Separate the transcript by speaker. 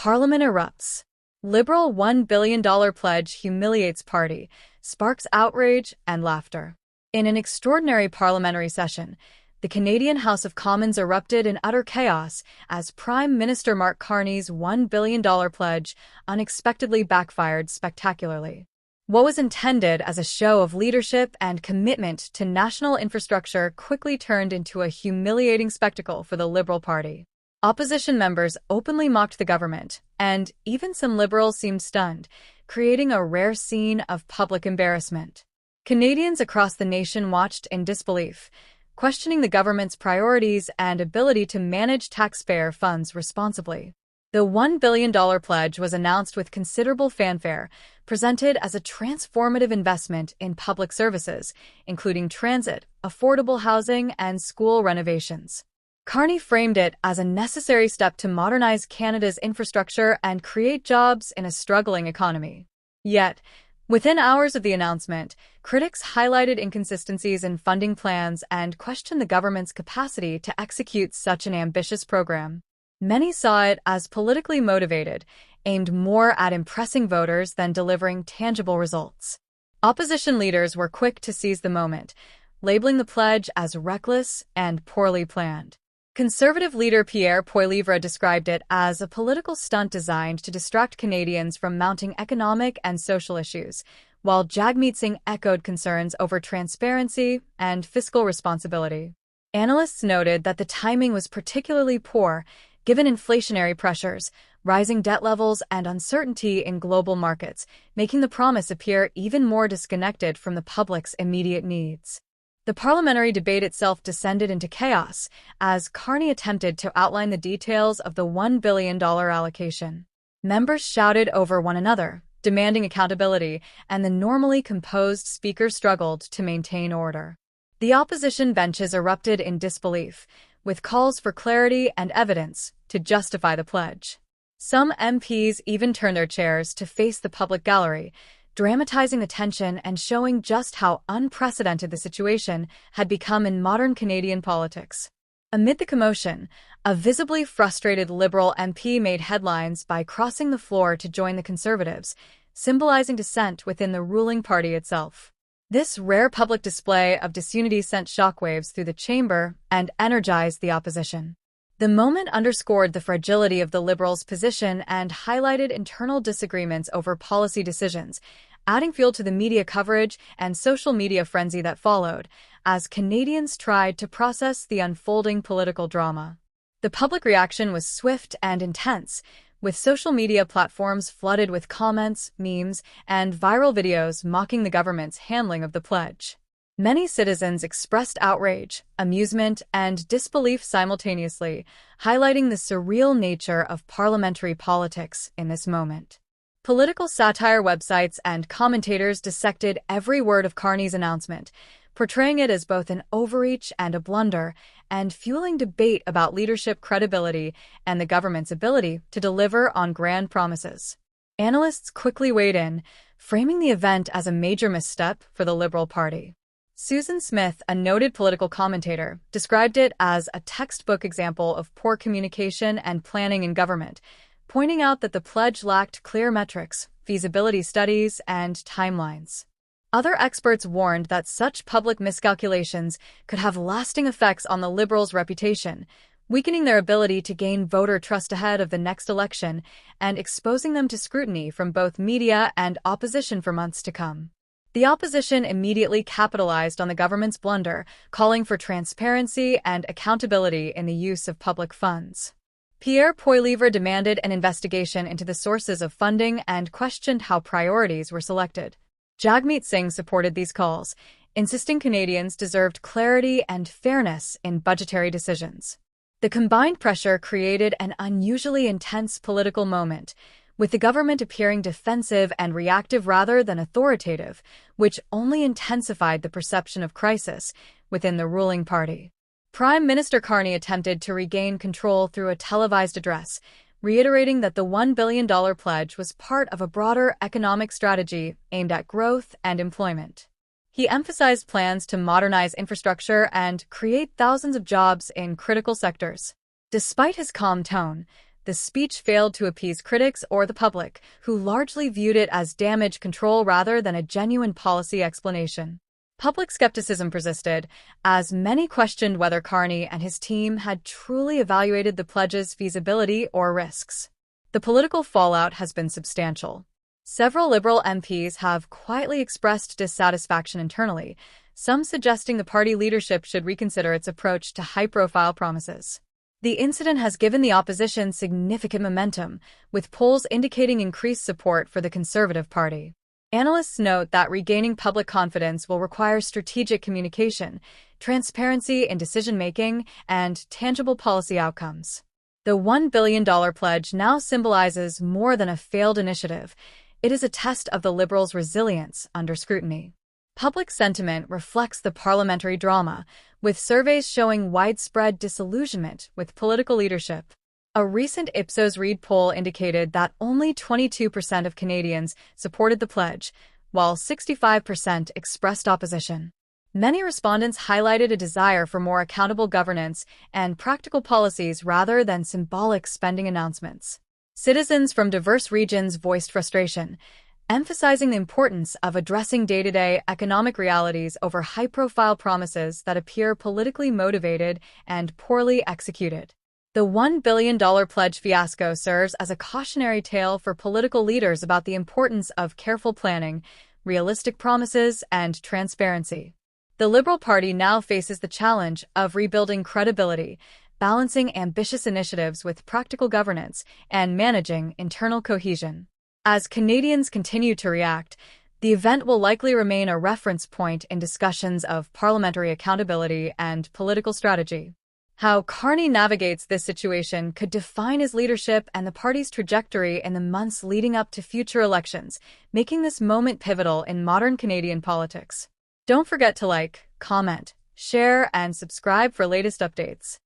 Speaker 1: Parliament erupts. Liberal $1 billion pledge humiliates party, sparks outrage and laughter. In an extraordinary parliamentary session, the Canadian House of Commons erupted in utter chaos as Prime Minister Mark Carney's $1 billion pledge unexpectedly backfired spectacularly. What was intended as a show of leadership and commitment to national infrastructure quickly turned into a humiliating spectacle for the Liberal Party. Opposition members openly mocked the government, and even some Liberals seemed stunned, creating a rare scene of public embarrassment. Canadians across the nation watched in disbelief, questioning the government's priorities and ability to manage taxpayer funds responsibly. The $1 billion pledge was announced with considerable fanfare, presented as a transformative investment in public services, including transit, affordable housing, and school renovations. Carney framed it as a necessary step to modernize Canada's infrastructure and create jobs in a struggling economy. Yet, within hours of the announcement, critics highlighted inconsistencies in funding plans and questioned the government's capacity to execute such an ambitious program. Many saw it as politically motivated, aimed more at impressing voters than delivering tangible results. Opposition leaders were quick to seize the moment, labeling the pledge as reckless and poorly planned. Conservative leader Pierre Poilievre described it as a political stunt designed to distract Canadians from mounting economic and social issues, while Jagmeet Singh echoed concerns over transparency and fiscal responsibility. Analysts noted that the timing was particularly poor, given inflationary pressures, rising debt levels, and uncertainty in global markets, making the promise appear even more disconnected from the public's immediate needs. The parliamentary debate itself descended into chaos as Carney attempted to outline the details of the $1 billion allocation. Members shouted over one another, demanding accountability, and the normally composed speaker struggled to maintain order. The opposition benches erupted in disbelief, with calls for clarity and evidence to justify the pledge. Some MPs even turned their chairs to face the public gallery, dramatizing the tension and showing just how unprecedented the situation had become in modern Canadian politics. Amid the commotion, a visibly frustrated Liberal MP made headlines by crossing the floor to join the Conservatives, symbolizing dissent within the ruling party itself. This rare public display of disunity sent shockwaves through the chamber and energized the opposition. The moment underscored the fragility of the Liberals' position and highlighted internal disagreements over policy decisions, adding fuel to the media coverage and social media frenzy that followed, as Canadians tried to process the unfolding political drama. The public reaction was swift and intense, with social media platforms flooded with comments, memes, and viral videos mocking the government's handling of the pledge. Many citizens expressed outrage, amusement, and disbelief simultaneously, highlighting the surreal nature of parliamentary politics in this moment. Political satire websites and commentators dissected every word of Carney's announcement, portraying it as both an overreach and a blunder, and fueling debate about leadership credibility and the government's ability to deliver on grand promises. Analysts quickly weighed in, framing the event as a major misstep for the Liberal Party. Susan Smith, a noted political commentator, described it as a textbook example of poor communication and planning in government, pointing out that the pledge lacked clear metrics, feasibility studies, and timelines. Other experts warned that such public miscalculations could have lasting effects on the Liberals' reputation, weakening their ability to gain voter trust ahead of the next election and exposing them to scrutiny from both media and opposition for months to come. The opposition immediately capitalized on the government's blunder, calling for transparency and accountability in the use of public funds. Pierre Poilievre demanded an investigation into the sources of funding and questioned how priorities were selected. Jagmeet Singh supported these calls, insisting Canadians deserved clarity and fairness in budgetary decisions. The combined pressure created an unusually intense political moment, with the government appearing defensive and reactive rather than authoritative, which only intensified the perception of crisis within the ruling party. Prime Minister Carney attempted to regain control through a televised address, reiterating that the $1 billion pledge was part of a broader economic strategy aimed at growth and employment. He emphasized plans to modernize infrastructure and create thousands of jobs in critical sectors. Despite his calm tone, the speech failed to appease critics or the public, who largely viewed it as damage control rather than a genuine policy explanation. Public skepticism persisted, as many questioned whether Carney and his team had truly evaluated the pledge's feasibility or risks. The political fallout has been substantial. Several Liberal MPs have quietly expressed dissatisfaction internally, some suggesting the party leadership should reconsider its approach to high-profile promises. The incident has given the opposition significant momentum, with polls indicating increased support for the Conservative Party. Analysts note that regaining public confidence will require strategic communication, transparency in decision-making, and tangible policy outcomes. The $1 billion pledge now symbolizes more than a failed initiative. It is a test of the Liberals' resilience under scrutiny. Public sentiment reflects the parliamentary drama, with surveys showing widespread disillusionment with political leadership. A recent Ipsos Reid poll indicated that only 22% of Canadians supported the pledge, while 65% expressed opposition. Many respondents highlighted a desire for more accountable governance and practical policies rather than symbolic spending announcements. Citizens from diverse regions voiced frustration, emphasizing the importance of addressing day-to-day economic realities over high-profile promises that appear politically motivated and poorly executed. The $1 billion pledge fiasco serves as a cautionary tale for political leaders about the importance of careful planning, realistic promises, and transparency. The Liberal Party now faces the challenge of rebuilding credibility, balancing ambitious initiatives with practical governance, and managing internal cohesion. As Canadians continue to react, the event will likely remain a reference point in discussions of parliamentary accountability and political strategy. How Carney navigates this situation could define his leadership and the party's trajectory in the months leading up to future elections, making this moment pivotal in modern Canadian politics. Don't forget to like, comment, share, and subscribe for latest updates.